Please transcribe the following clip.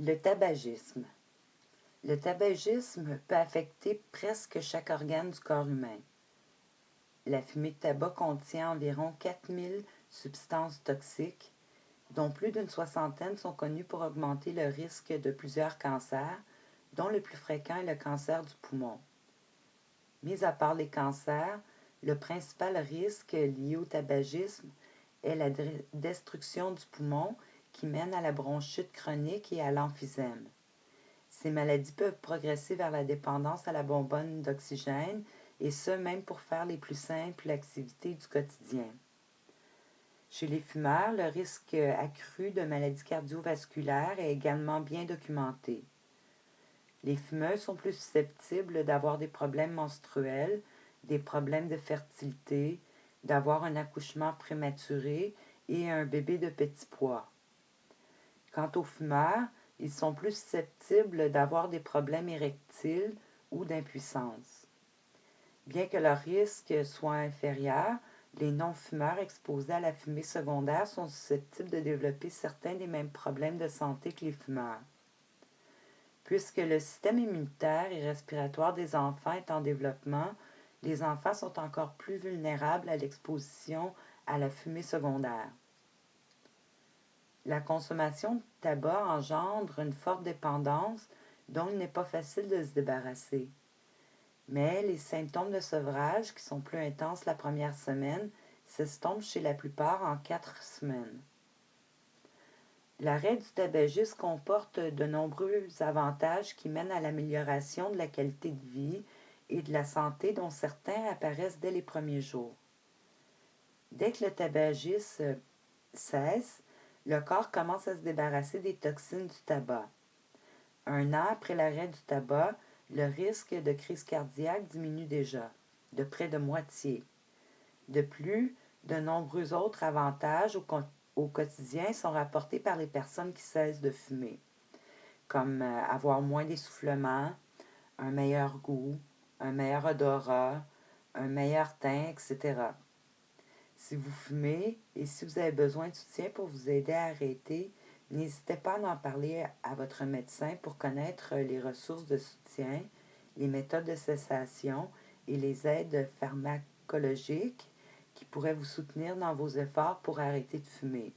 Le tabagisme. Le tabagisme peut affecter presque chaque organe du corps humain. La fumée de tabac contient environ 4000 substances toxiques, dont plus d'une soixantaine sont connues pour augmenter le risque de plusieurs cancers, dont le plus fréquent est le cancer du poumon. Mis à part les cancers, le principal risque lié au tabagisme est la destruction du poumon qui mène à la bronchite chronique et à l'emphysème. Ces maladies peuvent progresser vers la dépendance à la bonbonne d'oxygène, et ce même pour faire les plus simples activités du quotidien. Chez les fumeurs, le risque accru de maladies cardiovasculaires est également bien documenté. Les fumeuses sont plus susceptibles d'avoir des problèmes menstruels, des problèmes de fertilité, d'avoir un accouchement prématuré et un bébé de petit poids. Quant aux fumeurs, ils sont plus susceptibles d'avoir des problèmes érectiles ou d'impuissance. Bien que leur risque soit inférieur, les non-fumeurs exposés à la fumée secondaire sont susceptibles de développer certains des mêmes problèmes de santé que les fumeurs. Puisque le système immunitaire et respiratoire des enfants est en développement, les enfants sont encore plus vulnérables à l'exposition à la fumée secondaire. La consommation de tabac engendre une forte dépendance dont il n'est pas facile de se débarrasser. Mais les symptômes de sevrage, qui sont plus intenses la première semaine, s'estompent chez la plupart en 4 semaines. L'arrêt du tabagisme comporte de nombreux avantages qui mènent à l'amélioration de la qualité de vie et de la santé, dont certains apparaissent dès les premiers jours. Dès que le tabagisme cesse, le corps commence à se débarrasser des toxines du tabac. 1 an après l'arrêt du tabac, le risque de crise cardiaque diminue déjà, de près de moitié. De plus, de nombreux autres avantages au quotidien sont rapportés par les personnes qui cessent de fumer, comme avoir moins d'essoufflement, un meilleur goût, un meilleur odorat, un meilleur teint, etc. Si vous fumez et si vous avez besoin de soutien pour vous aider à arrêter, n'hésitez pas à en parler à votre médecin pour connaître les ressources de soutien, les méthodes de cessation et les aides pharmacologiques qui pourraient vous soutenir dans vos efforts pour arrêter de fumer.